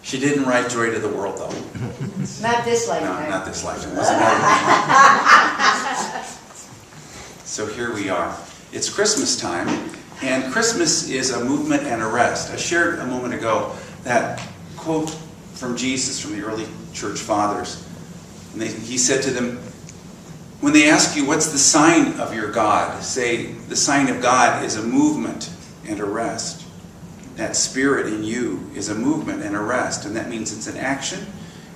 She didn't write Joy to the World, though. Not this lifetime. No, not this lifetime. It was another one. So here we are. It's Christmas time, and Christmas is a movement and a rest. I shared a moment ago that quote from Jesus from the early church fathers. And he said to them, when they ask you, what's the sign of your God? Say, the sign of God is a movement and a rest. That spirit in you is a movement and a rest. And that means it's an action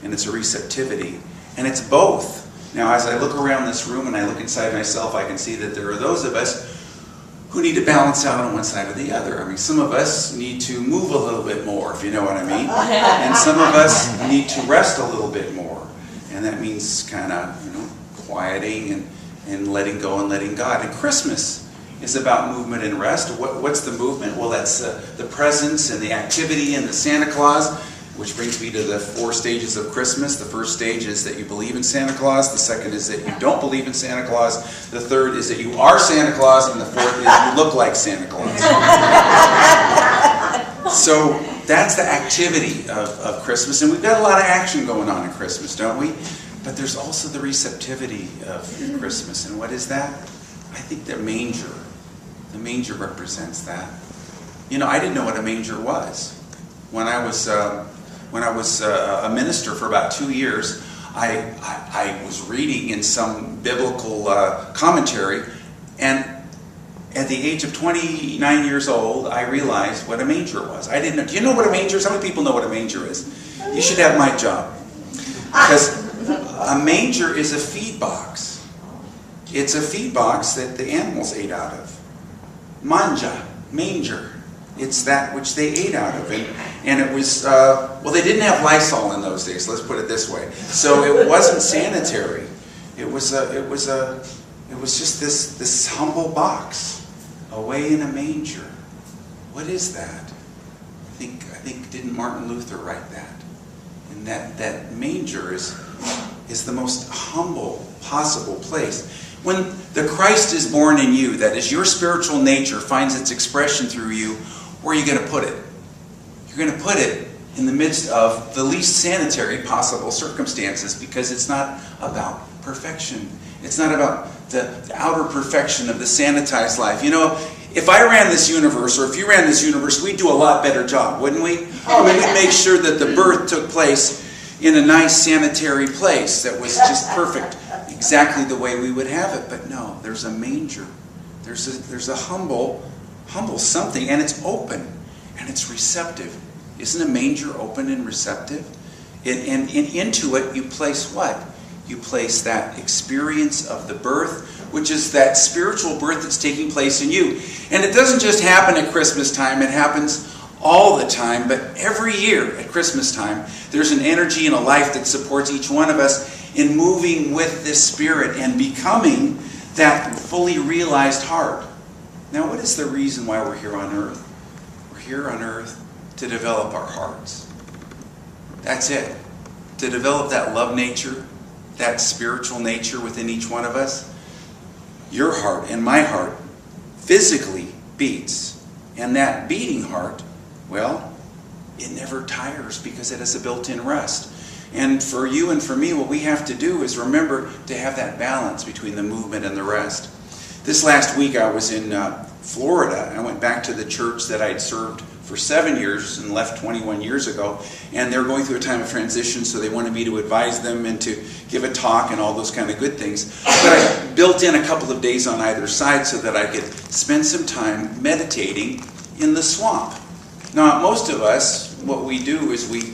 and it's a receptivity. And it's both. Now, as I look around this room and I look inside myself, I can see that there are those of us who need to balance out on one side or the other. I mean, some of us need to move a little bit more, if you know what I mean. And some of us need to rest a little bit more. And that means kind of, quieting and letting go and letting God. And Christmas is about movement and rest. What's the movement? Well, that's the presence and the activity and the Santa Claus, which brings me to the 4 stages of Christmas. The first stage is that you believe in Santa Claus. The second is that you don't believe in Santa Claus. The third is that you are Santa Claus. And the fourth is you look like Santa Claus. So that's the activity of Christmas. And we've got a lot of action going on at Christmas, don't we? But there's also the receptivity of Christmas. And what is that? I think the manger. The manger represents that. I didn't know what a manger was. When I was a minister for about 2 years, I was reading in some biblical commentary, and at the age of 29 years old, I realized what a manger was. I didn't know. Do you know what a manger is? How many people know what a manger is? You should have my job. Because a manger is a feed box. It's a feed box that the animals ate out of. Manger. It's that which they ate out of. And it was, they didn't have Lysol in those days, let's put it this way. So it wasn't sanitary. It was just this humble box away in a manger. What is that? I think didn't Martin Luther write that? And that manger is the most humble possible place. When the Christ is born in you, that is, your spiritual nature finds its expression through you, where are you going to put it? You're going to put it in the midst of the least sanitary possible circumstances, because it's not about perfection. It's not about the outer perfection of the sanitized life. If I ran this universe, or if you ran this universe, we'd do a lot better job, wouldn't we? We'd make sure that the birth took place in a nice sanitary place that was just perfect, exactly the way we would have it. But no, there's a manger. There's a humble something, and it's open, and it's receptive. Isn't a manger open and receptive? And into it you place what? You place that experience of the birth, which is that spiritual birth that's taking place in you. And it doesn't just happen at Christmas time, it happens all the time, but every year at Christmas time, there's an energy and a life that supports each one of us in moving with this spirit and becoming that fully realized heart. Now, what is the reason why we're here on earth? We're here on earth to develop our hearts. That's it. To develop that love nature, that spiritual nature within each one of us. Your heart and my heart physically beats. And that beating heart, it never tires because it has a built-in rest. And for you and for me, what we have to do is remember to have that balance between the movement and the rest. This last week I was in Florida. I went back to the church that I'd served for 7 years and left 21 years ago. And they're going through a time of transition, so they wanted me to advise them and to give a talk and all those kind of good things. But I built in a couple of days on either side so that I could spend some time meditating in the swamp. Now, most of us, what we do is we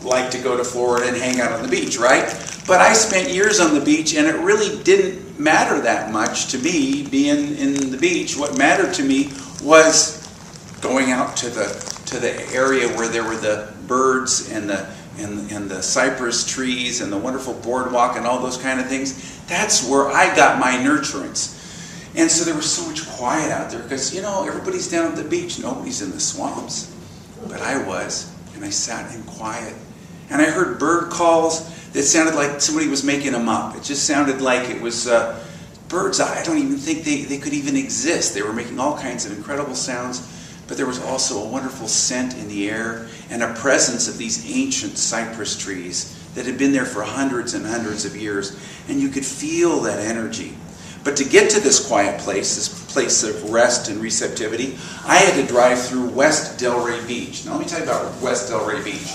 like to go to Florida and hang out on the beach, right? But I spent years on the beach, and it really didn't matter that much to me being in the beach. What mattered to me was going out to the area where there were the birds and the cypress trees and the wonderful boardwalk and all those kind of things. That's where I got my nurturance. And so there was so much quiet out there because, everybody's down at the beach. Nobody's in the swamps. But I was, and I sat in quiet. And I heard bird calls that sounded like somebody was making them up. It just sounded like it was birds. I don't even think they could even exist. They were making all kinds of incredible sounds. but there was also a wonderful scent in the air and a presence of these ancient cypress trees that had been there for hundreds and hundreds of years, and you could feel that energy. But to get to this quiet place, this place of rest and receptivity, I had to drive through West Delray Beach. Now let me tell you about West Delray Beach.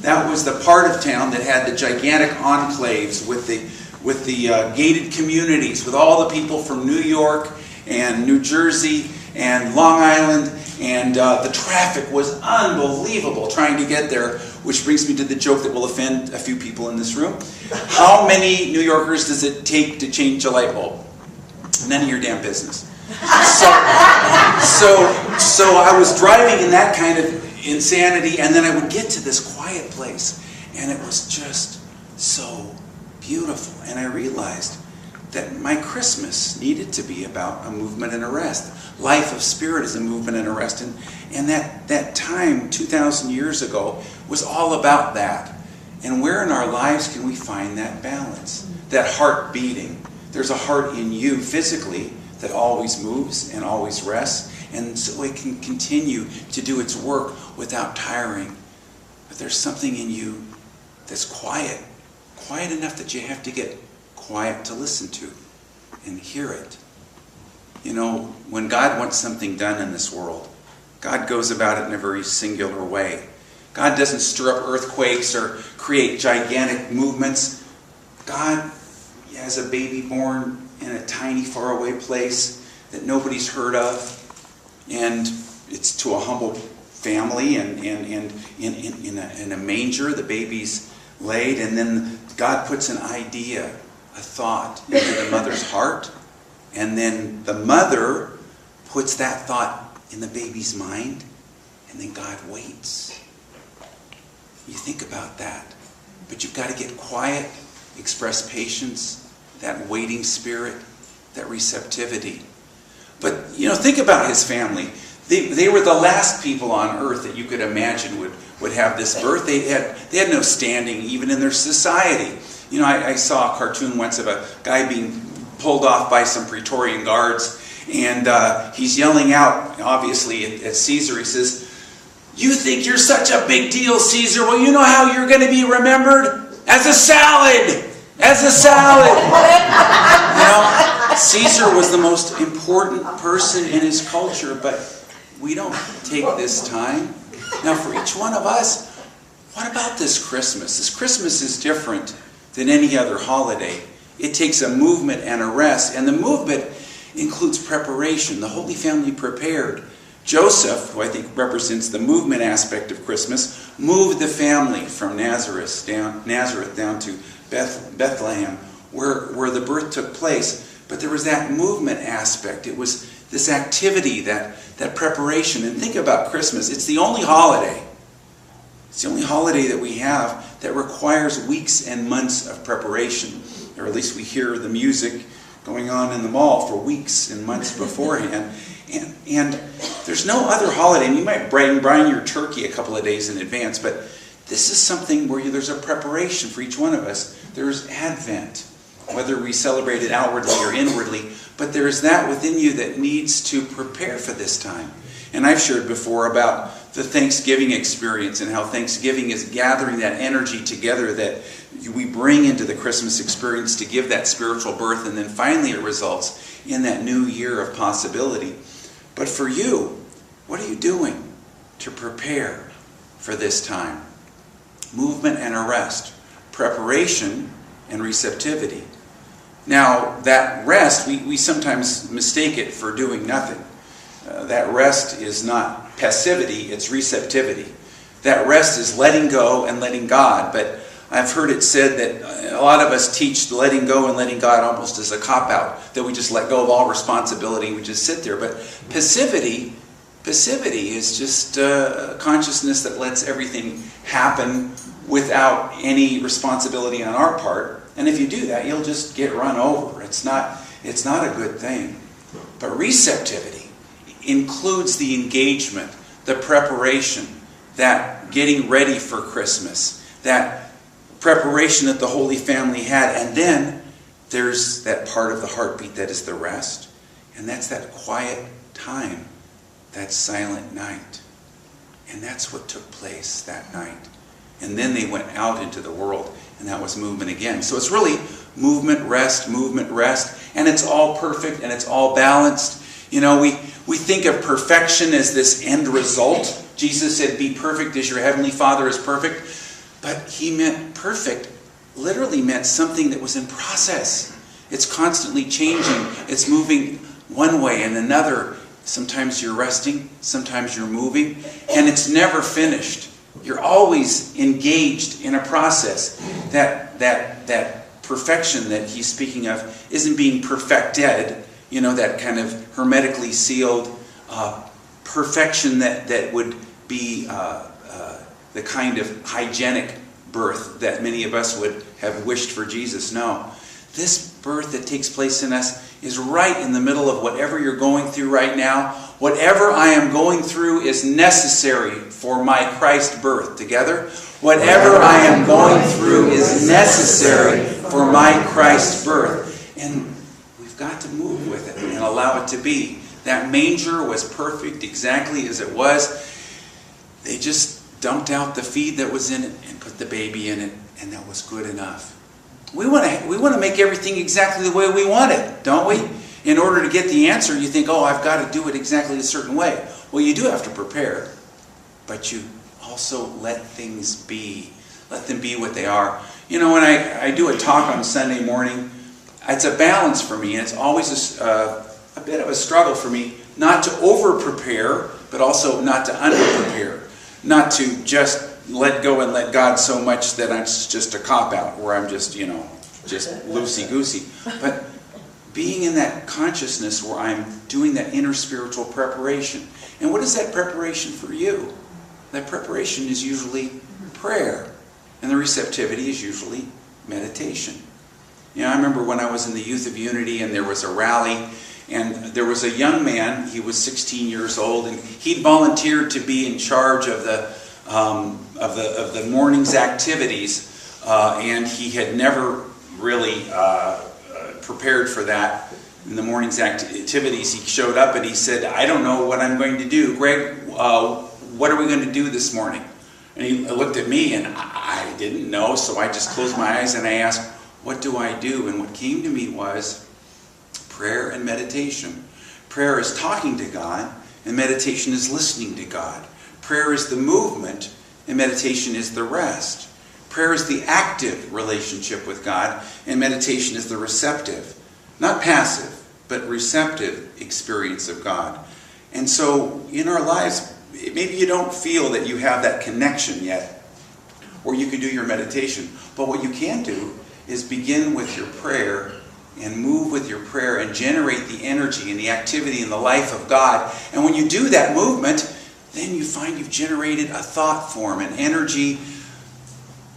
That was the part of town that had the gigantic enclaves with the gated communities, with all the people from New York and New Jersey and Long Island, and the traffic was unbelievable trying to get there, which brings me to the joke that will offend a few people in this room. How many New Yorkers does it take to change a light bulb? None of your damn business. So I was driving in that kind of insanity, and then I would get to this quiet place, and it was just so beautiful. And I realized that my Christmas needed to be about a movement and a rest. Life of Spirit is a movement and a rest. And that time, 2,000 years ago, was all about that. And where in our lives can we find that balance? That heart beating. There's a heart in you physically that always moves and always rests. And so it can continue to do its work without tiring. But there's something in you that's quiet. Quiet enough that you have to get quiet to listen to and hear it. You know, when God wants something done in this world, God goes about it in a very singular way. God doesn't stir up earthquakes or create gigantic movements. God has a baby born in a tiny faraway place that nobody's heard of, and it's to a humble family, and in a manger the baby's laid, and then God puts an idea, a thought into the mother's heart, and then the mother puts that thought in the baby's mind, and then God waits. You think about that. But you've got to get quiet, express patience, that waiting spirit, that receptivity. But, you know, think about his family. They were the last people on earth that you could imagine would have this birth. They had no standing even in their society. You know, I saw a cartoon once of a guy being pulled off by some Praetorian guards, and he's yelling out, obviously, at Caesar. He says, "You think you're such a big deal, Caesar? Well, you know how you're going to be remembered? As a salad! As a salad!" You know, Caesar was the most important person in his culture, but we don't take this time. Now, for each one of us, what about this Christmas? This Christmas is different than any other holiday. It takes a movement and a rest, and the movement includes preparation. The Holy Family prepared. Joseph, who I think represents the movement aspect of Christmas, moved the family from Nazareth down to Bethlehem, where the birth took place. But there was that movement aspect. It was this activity, that preparation. And think about Christmas. It's the only holiday. It's the only holiday that we have that requires weeks and months of preparation. Or at least we hear the music going on in the mall for weeks and months beforehand. And there's no other holiday. And you might brine your turkey a couple of days in advance, but this is something where there's a preparation for each one of us. There's Advent, whether we celebrate it outwardly or inwardly, but there's that within you that needs to prepare for this time. And I've shared before about the Thanksgiving experience and how Thanksgiving is gathering that energy together that we bring into the Christmas experience to give that spiritual birth, and then finally it results in that new year of possibility. But for you, what are you doing to prepare for this time? Movement and a rest, preparation and receptivity. Now, that rest, we sometimes mistake it for doing nothing. That rest is not passivity, it's receptivity. That rest is letting go and letting God. But I've heard it said that a lot of us teach letting go and letting God almost as a cop-out, that we just let go of all responsibility and we just sit there. But passivity is just a consciousness that lets everything happen without any responsibility on our part. And if you do that, you'll just get run over. It's not a good thing. But receptivity includes the engagement, the preparation, that getting ready for Christmas, that preparation that the Holy Family had. And then there's that part of the heartbeat that is the rest. And that's that quiet time that silent night. And that's what took place that night. And then they went out into the world, and that was movement again. So it's really movement, rest, and it's all perfect and it's all balanced. You know, we think of perfection as this end result. Jesus said, be perfect as your heavenly Father is perfect. But he meant perfect, literally meant something that was in process. It's constantly changing. It's moving one way and another. Sometimes you're resting, sometimes you're moving, and it's never finished. You're always engaged in a process. That perfection that he's speaking of isn't being perfected, you know, that kind of hermetically sealed perfection that would be the kind of hygienic birth that many of us would have wished for Jesus. No. This birth that takes place in us is right in the middle of whatever you're going through right now. Whatever I am going through is necessary for my Christ birth. Together? Whatever I am going through is necessary for my Christ birth. And we've got to move with it and allow it to be. That manger was perfect exactly as it was. They just dumped out the feed that was in it and put the baby in it, and that was good enough. We want to make everything exactly the way we want it, don't we? In order to get the answer, you think, oh, I've got to do it exactly a certain way. Well, you do have to prepare, but you also let things be. Let them be what they are. You know, when I do a talk on Sunday morning, it's a balance for me, and it's always a bit of a struggle for me not to over-prepare, but also not to under-prepare. Not to just let go and let God so much that it's just a cop-out where I'm just, you know, just loosey-goosey. But being in that consciousness where I'm doing that inner spiritual preparation. And what is that preparation for you? That preparation is usually prayer. And the receptivity is usually meditation. You know, I remember when I was in the Youth of Unity and there was a rally, and there was a young man, he was 16 years old, and he'd volunteered to be in charge of the morning's activities, and he had never really prepared for that. In the morning's activities, he showed up and he said, I don't know what I'm going to do. Greg, what are we going to do this morning? And he looked at me and I didn't know, so I just closed my eyes and I asked, what do I do? And what came to me was prayer and meditation. Prayer is talking to God, and meditation is listening to God. Prayer is the movement, and meditation is the rest. Prayer is the active relationship with God, and meditation is the receptive, not passive, but receptive experience of God. And so in our lives, maybe you don't feel that you have that connection yet, where you can do your meditation. But what you can do is begin with your prayer and move with your prayer and generate the energy and the activity and the life of God. And when you do that movement, then you find you've generated a thought form, an energy.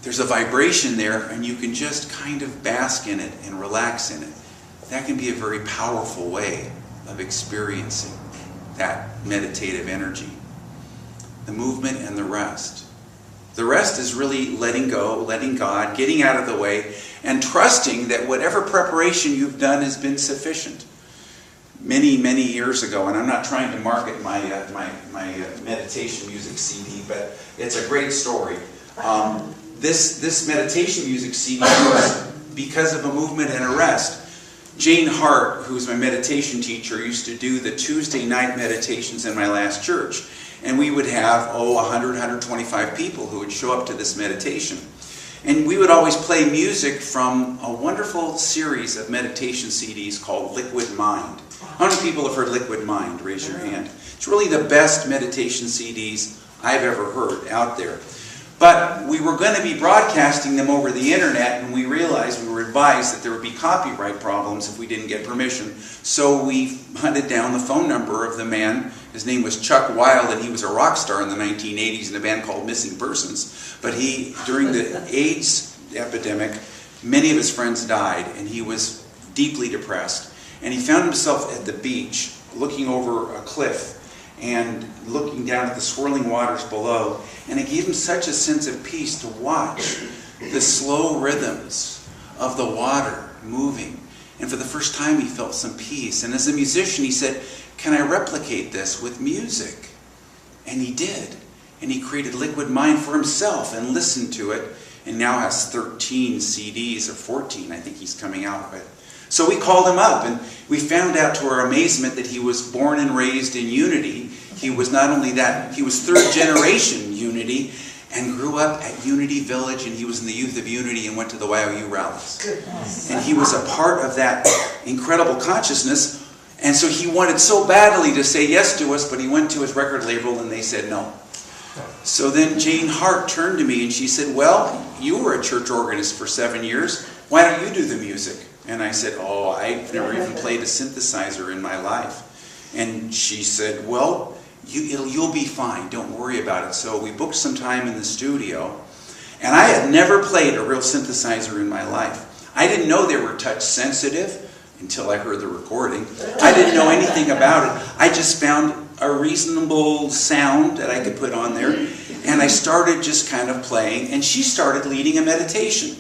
There's a vibration there, and you can just kind of bask in it and relax in it. That can be a very powerful way of experiencing that meditative energy. The movement and the rest. The rest is really letting go, letting God, getting out of the way, and trusting that whatever preparation you've done has been sufficient. Many, many years ago, and I'm not trying to market my meditation music CD, but it's a great story. This meditation music CD was because of a movement and a rest. Jane Hart, who's my meditation teacher, used to do the Tuesday night meditations in my last church. And we would have, 100, 125 people who would show up to this meditation. And we would always play music from a wonderful series of meditation CDs called Liquid Mind. How many people have heard Liquid Mind? Raise your hand. It's really the best meditation CDs I've ever heard out there. But we were going to be broadcasting them over the internet, and we realized, we were advised that there would be copyright problems if we didn't get permission. So we hunted down the phone number of the man. His name was Chuck Wilde, and he was a rock star in the 1980s in a band called Missing Persons. But during the AIDS epidemic, many of his friends died, and he was deeply depressed. And he found himself at the beach, looking over a cliff, and looking down at the swirling waters below. And it gave him such a sense of peace to watch the slow rhythms of the water moving. And for the first time he felt some peace. And as a musician he said, can I replicate this with music? And he did. And he created Liquid Mind for himself and listened to it, and now has 13 CDs, or 14, I think he's coming out with. So we called him up, and we found out to our amazement that he was born and raised in Unity. He was not only that, he was third generation Unity, and grew up at Unity Village, and he was in the Youth of Unity and went to the YOU rallies. Goodness. And he was a part of that incredible consciousness, and so he wanted so badly to say yes to us, but he went to his record label and they said no. So then Jane Hart turned to me and she said, well, you were a church organist for 7 years. Why don't you do the music? And I said, oh, I've never even played a synthesizer in my life. And she said, well, you'll be fine. Don't worry about it. So we booked some time in the studio. And I had never played a real synthesizer in my life. I didn't know they were touch sensitive until I heard the recording. I didn't know anything about it. I just found a reasonable sound that I could put on there. And I started just kind of playing. And she started leading a meditation.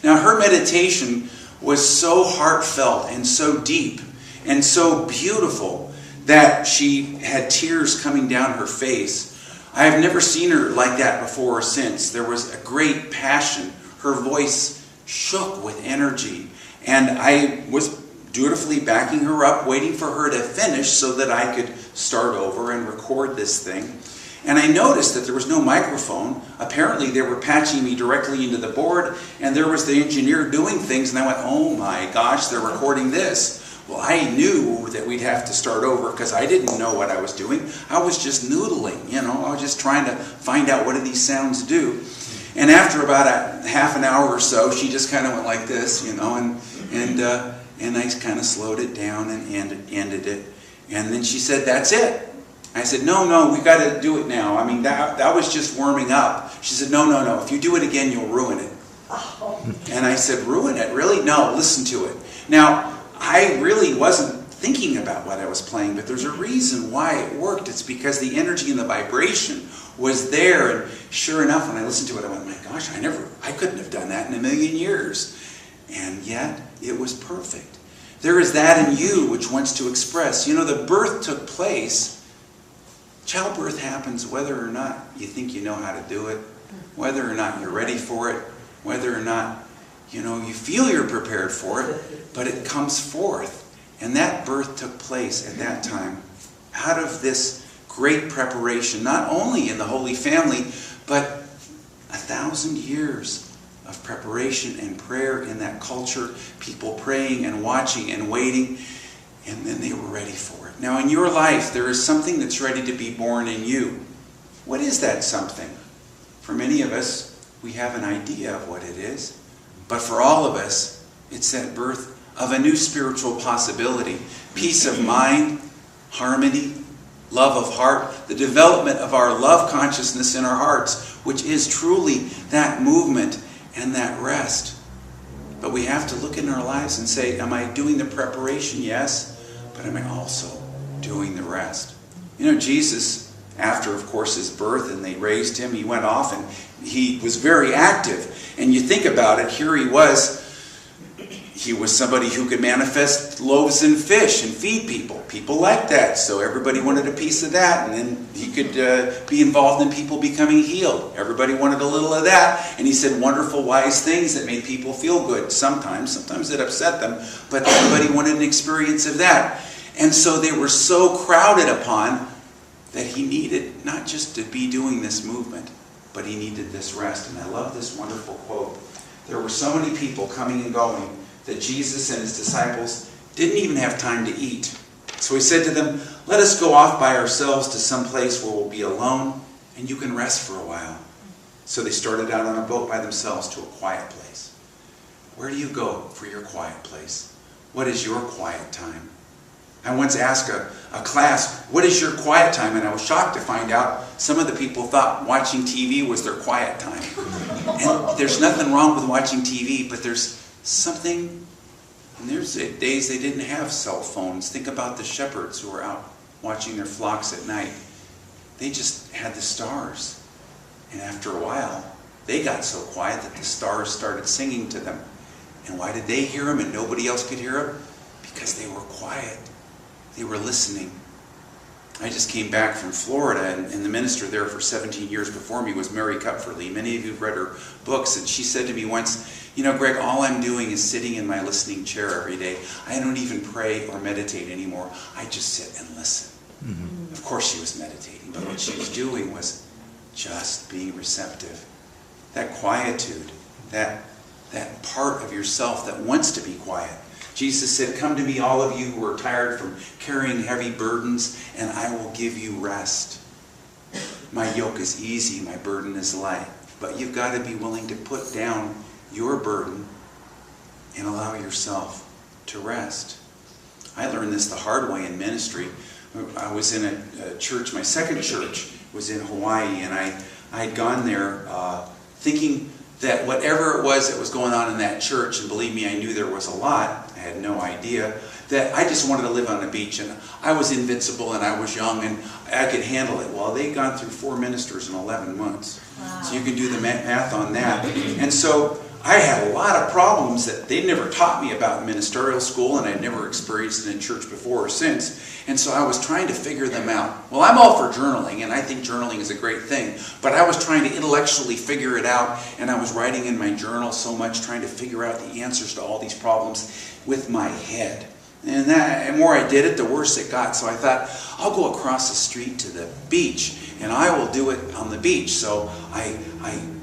Now her meditation was so heartfelt and so deep and so beautiful that she had tears coming down her face. I have never seen her like that before or since. There was a great passion. Her voice shook with energy. And I was dutifully backing her up, waiting for her to finish so that I could start over and record this thing. And I noticed that there was no microphone. Apparently they were patching me directly into the board, and there was the engineer doing things, and I went, oh my gosh, they're recording this. Well, I knew that we'd have to start over because I didn't know what I was doing. I was just noodling, you know. I was just trying to find out what do these sounds do. And after about a half an hour or so, she just kind of went like this, you know, and I kind of slowed it down and ended it. And then she said, that's it. I said, no, we got to do it now. I mean, that was just warming up. She said, no. If you do it again, you'll ruin it. And I said, ruin it? Really? No, listen to it. Now, I really wasn't thinking about what I was playing, but there's a reason why it worked. It's because the energy and the vibration was there. And sure enough, when I listened to it, I went, my gosh, I couldn't have done that in a million years. And yet, it was perfect. There is that in you which wants to express. You know, the birth took place. Childbirth happens whether or not you think you know how to do it, whether or not you're ready for it, whether or not, you know, you feel you're prepared for it, but it comes forth. And that birth took place at that time out of this great preparation, not only in the Holy Family, but 1,000 years of preparation and prayer in that culture, people praying and watching and waiting, and then they were ready for it. Now in your life, there is something that's ready to be born in you. What is that something? For many of us, we have an idea of what it is. But for all of us, it's that birth of a new spiritual possibility. Peace of mind, harmony, love of heart, the development of our love consciousness in our hearts, which is truly that movement and that rest. But we have to look in our lives and say, am I doing the preparation? Yes. But am I also doing the rest? You know, Jesus, after, of course, his birth and they raised him, he went off and he was very active. And you think about it, here he was somebody who could manifest loaves and fish and feed people. People liked that, so everybody wanted a piece of that. And then he could be involved in people becoming healed. Everybody wanted a little of that. And he said wonderful, wise things that made people feel good. Sometimes it upset them, but everybody wanted an experience of that. And so they were so crowded upon that he needed not just to be doing this movement, but he needed this rest. And I love this wonderful quote. There were so many people coming and going that Jesus and his disciples didn't even have time to eat. So he said to them, let us go off by ourselves to some place where we'll be alone and you can rest for a while. So they started out on a boat by themselves to a quiet place. Where do you go for your quiet place? What is your quiet time? I once asked a class, what is your quiet time? And I was shocked to find out some of the people thought watching TV was their quiet time. And there's nothing wrong with watching TV, but there's something, and there's days they didn't have cell phones. Think about the shepherds who were out watching their flocks at night. They just had the stars. And after a while, they got so quiet that the stars started singing to them. And why did they hear them and nobody else could hear them? Because they were quiet. They were listening. I just came back from Florida, and the minister there for 17 years before me was Mary Kupferle. Many of you have read her books, and she said to me once, you know, Greg, all I'm doing is sitting in my listening chair every day. I don't even pray or meditate anymore. I just sit and listen. Mm-hmm. Of course she was meditating, but what she was doing was just being receptive. That quietude, that part of yourself that wants to be quiet. Jesus said, come to me, all of you who are tired from carrying heavy burdens, and I will give you rest. My yoke is easy, my burden is light. But you've got to be willing to put down your burden and allow yourself to rest. I learned this the hard way in ministry. I was in a church, my second church was in Hawaii, and I had gone there thinking that whatever it was that was going on in that church, and believe me, I knew there was a lot, I had no idea, that I just wanted to live on the beach, and I was invincible, and I was young, and I could handle it. Well, they'd gone through 4 ministers in 11 months. Wow. So you can do the math on that. And so I had a lot of problems that they'd never taught me about in ministerial school, and I'd never experienced it in church before or since. And so I was trying to figure them out. Well, I'm all for journaling, and I think journaling is a great thing. But I was trying to intellectually figure it out, and I was writing in my journal so much, trying to figure out the answers to all these problems with my head. And the more I did it, the worse it got. So I thought, I'll go across the street to the beach, and I will do it on the beach. So I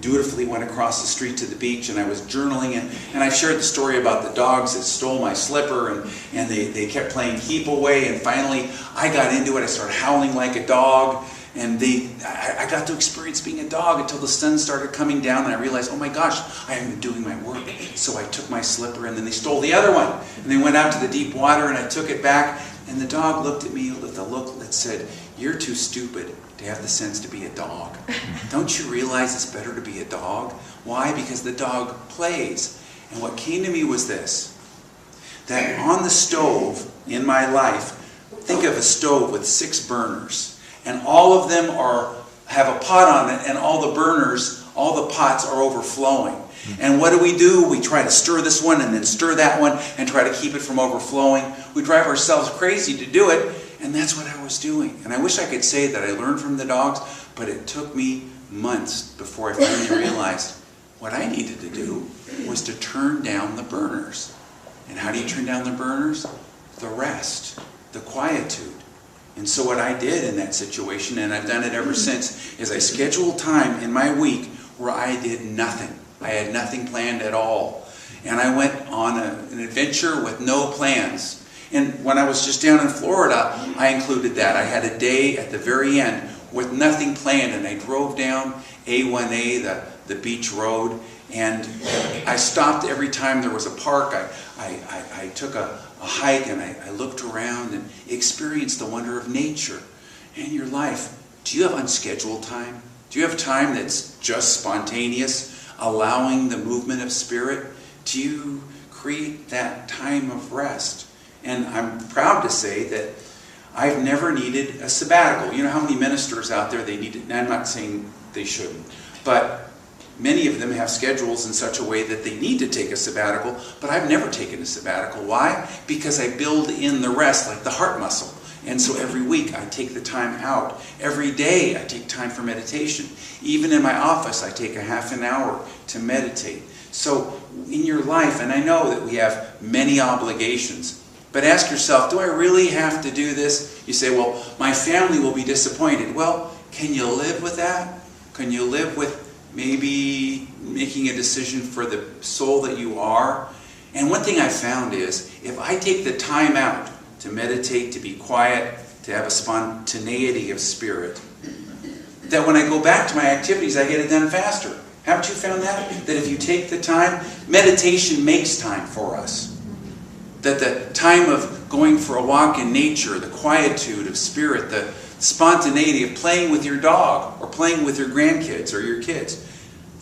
dutifully went across the street to the beach, and I was journaling, and I shared the story about the dogs that stole my slipper, and they kept playing keep away, and finally I got into it. I started howling like a dog, and I got to experience being a dog until the sun started coming down, and I realized, oh my gosh, I haven't been doing my work. So I took my slipper, and then they stole the other one, and they went out to the deep water, and I took it back, and the dog looked at me with a look that said, you're too stupid to have the sense to be a dog. Don't you realize it's better to be a dog? Why? Because the dog plays. And what came to me was this, that on the stove in my life, think of a stove with 6 burners, and all of them have a pot on it, and all the burners, all the pots are overflowing. And what do? We try to stir this one and then stir that one and try to keep it from overflowing. We drive ourselves crazy to do it, and that's what I was doing. And I wish I could say that I learned from the dogs, but it took me months before I finally realized what I needed to do was to turn down the burners. And how do you turn down the burners? The rest, the quietude. And so what I did in that situation, and I've done it ever since, is I scheduled time in my week where I did nothing. I had nothing planned at all. And I went on an adventure with no plans. And when I was just down in Florida, I included that. I had a day at the very end with nothing planned, and I drove down A1A, the beach road, and I stopped every time there was a park. I took a hike, and I looked around and experienced the wonder of nature. In your life, do you have unscheduled time? Do you have time that's just spontaneous, allowing the movement of spirit? Do you create that time of rest? And I'm proud to say that I've never needed a sabbatical. You know how many ministers out there they need it? I'm not saying they shouldn't, but many of them have schedules in such a way that they need to take a sabbatical, but I've never taken a sabbatical. Why? Because I build in the rest like the heart muscle. And so every week I take the time out. Every day I take time for meditation. Even in my office I take a half an hour to meditate. So in your life, and I know that we have many obligations, but ask yourself, do I really have to do this? You say, well, my family will be disappointed. Well, can you live with that? Can you live with maybe making a decision for the soul that you are? And one thing I found is, if I take the time out to meditate, to be quiet, to have a spontaneity of spirit, that when I go back to my activities, I get it done faster. Haven't you found that? That if you take the time, meditation makes time for us. That the time of going for a walk in nature, the quietude of spirit, the spontaneity of playing with your dog or playing with your grandkids or your kids,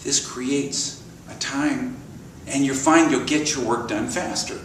this creates a time, and you find you'll get your work done faster.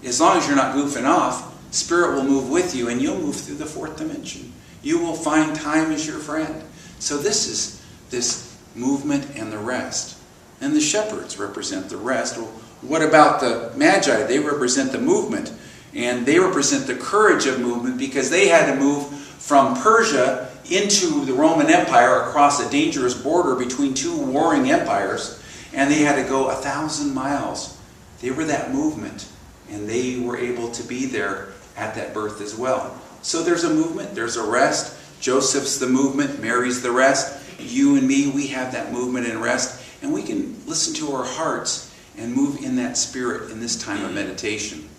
As long as you're not goofing off, spirit will move with you, and you'll move through the 4th dimension. You will find time as your friend. So this is this movement and the rest. And the shepherds represent the rest. Well, what about the Magi? They represent the movement, and they represent the courage of movement, because they had to move from Persia into the Roman Empire across a dangerous border between two warring empires, and they had to go 1,000 miles. They were that movement, and they were able to be there at that birth as well. So there's a movement, there's a rest. Joseph's the movement, Mary's the rest. You and me, we have that movement and rest, and we can listen to our hearts and move in that spirit in this time of meditation.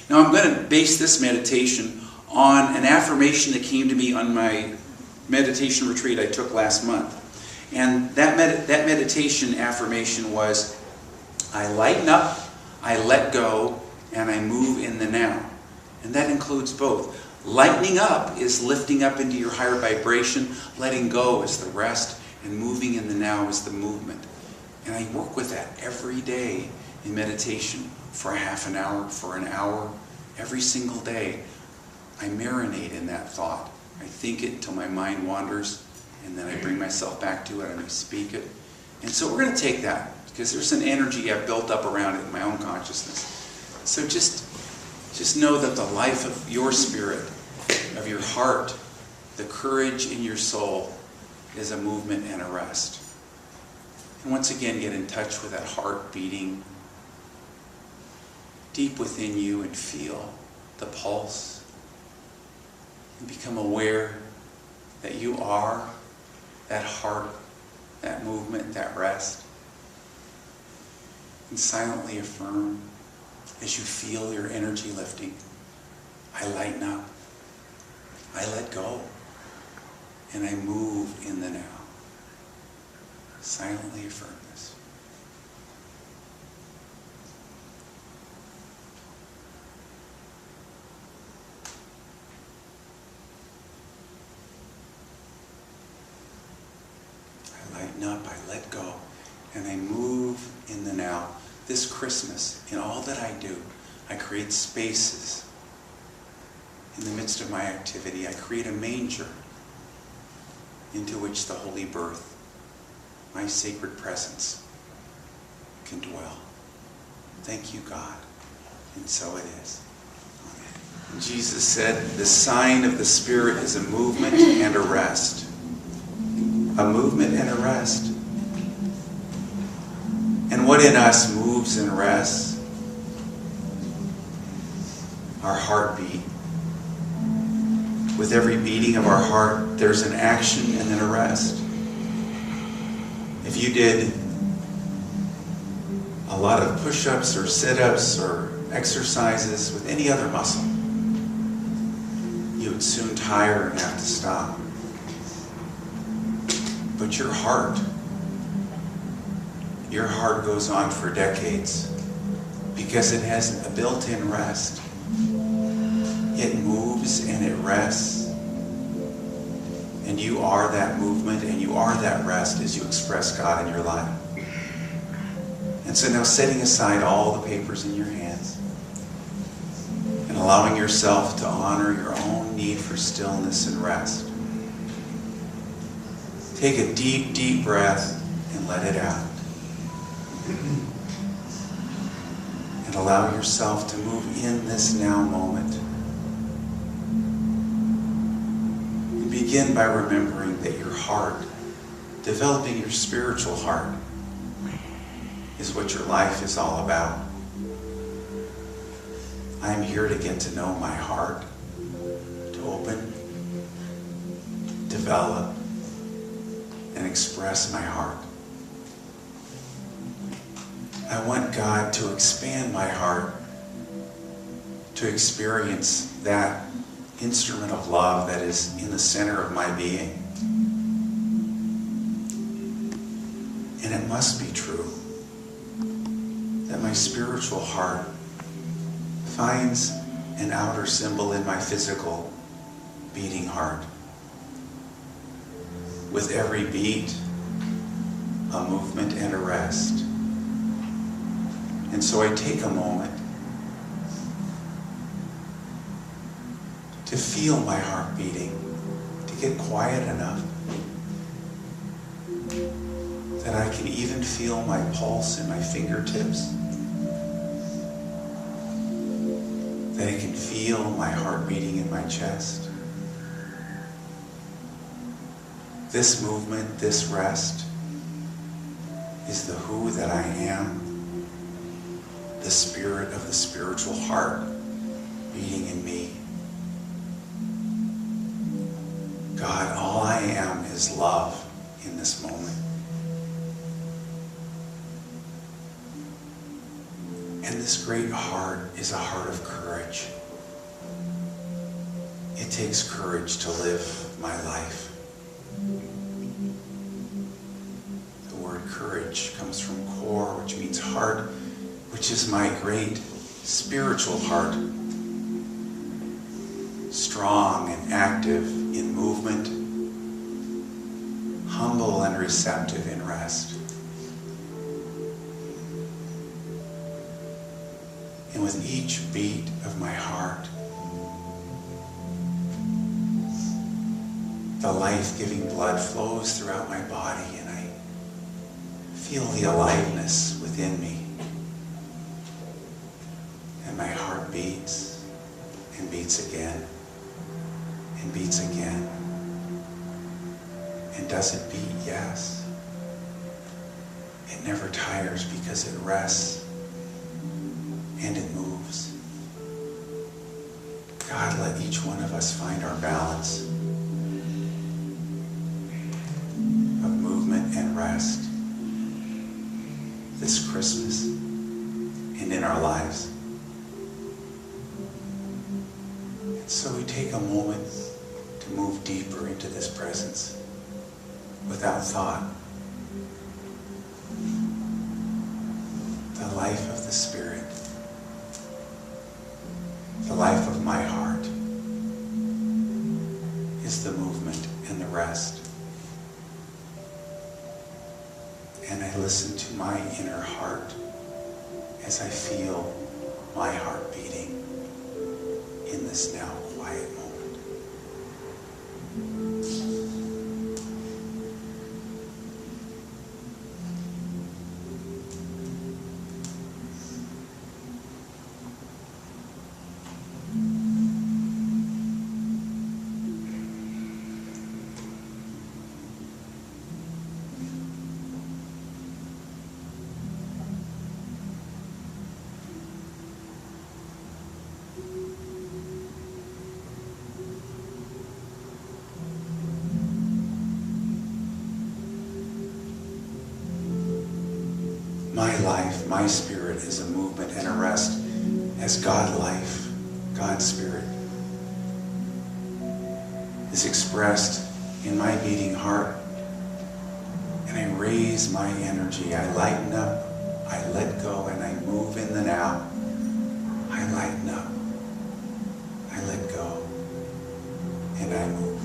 Now I'm going to base this meditation on an affirmation that came to me on my meditation retreat I took last month. And that meditation affirmation was, I lighten up, I let go, and I move in the now. And that includes both. Lightening up is lifting up into your higher vibration. Letting go is the rest. And moving in the now is the movement. And I work with that every day in meditation for a half an hour, for an hour, every single day. I marinate in that thought. I think it until my mind wanders, and then I bring myself back to it and I speak it. And so we're going to take that, because there's an energy I've built up around it in my own consciousness. So just know that the life of your spirit, of your heart, the courage in your soul is a movement and a rest. And once again, get in touch with that heart beating deep within you and feel the pulse. And become aware that you are that heart, that movement, that rest. And silently affirm as you feel your energy lifting, I lighten up, I let go, and I move in the now. Silently affirm this. I lighten up, I let go, and I move in the now. This Christmas, in all that I do, I create spaces. In the midst of my activity, I create a manger into which the holy birth, my sacred presence, can dwell. Thank you, God. And so it is. Amen. Jesus said, the sign of the Spirit is a movement and a rest. A movement and a rest. And what in us moves and rests? Our heartbeat. With every beating of our heart, there's an action and then a rest. If you did a lot of push-ups or sit-ups or exercises with any other muscle, you would soon tire and have to stop. But your heart goes on for decades because it has a built-in rest. It moves and it rests. And you are that movement and you are that rest as you express God in your life. And so now, setting aside all the papers in your hands and allowing yourself to honor your own need for stillness and rest. Take a deep, deep breath and let it out. And allow yourself to move in this now moment. And begin by remembering that your heart, developing your spiritual heart, is what your life is all about. I'm here to get to know my heart, to open, develop, and express my heart. I want God to expand my heart to experience that instrument of love that is in the center of my being. And it must be true that my spiritual heart finds an outer symbol in my physical beating heart. With every beat, a movement and a rest. And so I take a moment to feel my heart beating, to get quiet enough that I can even feel my pulse in my fingertips, that I can feel my heart beating in my chest. this movement, this rest, is the who that I am, the spirit of the spiritual heart beating in me. God, all I am is love in this moment. And this great heart is a heart of courage. It takes courage to live my life. The word courage comes from core, which means heart, which is my great spiritual heart. Strong and active in movement, humble and receptive in rest. And with each beat of my heart, the life-giving blood flows throughout my body, and I feel the aliveness within me. And my heart beats and beats again and beats again. And does it beat? Yes. It never tires because it rests and it moves. God, let each one of us find our balance of movement and rest this Christmas and in our lives. And so we take a moment to move deeper into this presence without thought. The life of the Spirit, the life of my heart, is the movement and the rest. And I listen to my inner heart as I feel my heart beating in this now quiet moment. My life, my spirit is a movement and a rest as God life, God's spirit, is expressed in my beating heart. And I raise my energy. I lighten up, I let go, and I move in the now. I lighten up, I let go, and I move.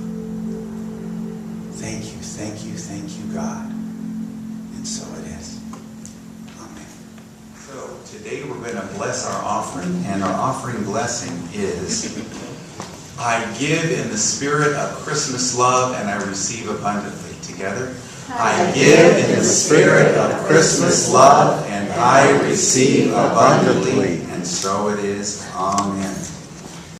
Thank you, God. And so it is. So today we're going to bless our offering, and our offering blessing is, I give in the spirit of Christmas love, and I receive abundantly. Together, I give in the spirit of Christmas love, and I receive abundantly. And so it is. Amen.